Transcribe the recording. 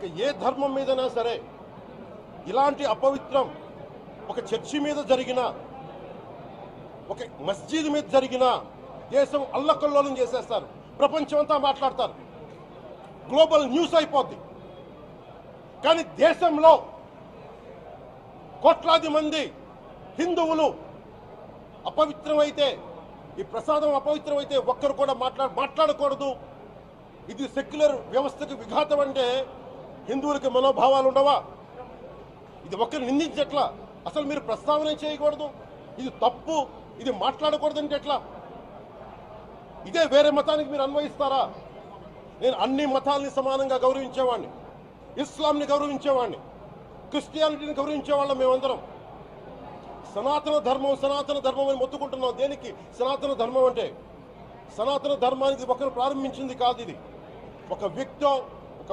ఇక ఏ ధర్మం మీదైనా సరే ఇలాంటి అపవిత్రం ఒక చర్చి మీద జరిగిన, ఒక మస్జిద్ మీద జరిగిన దేశం అల్లకల్లోలం చేసేస్తారు, ప్రపంచం అంతా మాట్లాడతారు, గ్లోబల్ న్యూస్ అయిపోద్ది. కానీ దేశంలో కోట్లాది మంది హిందువులు అపవిత్రమైతే, ఈ ప్రసాదం అపవిత్రమైతే ఒక్కరు కూడా మాట్లాడకూడదు, ఇది సెక్యులర్ వ్యవస్థకు విఘాతం అంటే హిందువులకి మనోభావాలు ఉండవా? ఇది ఒక్కరు నిందించట్లా, అసలు మీరు ప్రస్తావన చేయకూడదు, ఇది తప్పు, ఇది మాట్లాడకూడదంటే ఎట్లా? ఇదే వేరే మతానికి మీరు అన్వయిస్తారా? నేను అన్ని మతాల్ని సమానంగా గౌరవించేవాడిని, ఇస్లాంని గౌరవించేవాడిని, క్రిస్టియానిటీని గౌరవించేవాళ్ళం మేమందరం. సనాతన ధర్మం అని మొత్తుకుంటున్నాం. దేనికి సనాతన ధర్మం అంటే? సనాతన ధర్మానికి ఒకరు ప్రారంభించింది కాదు. ఇది ఒక వ్యక్తో ఒక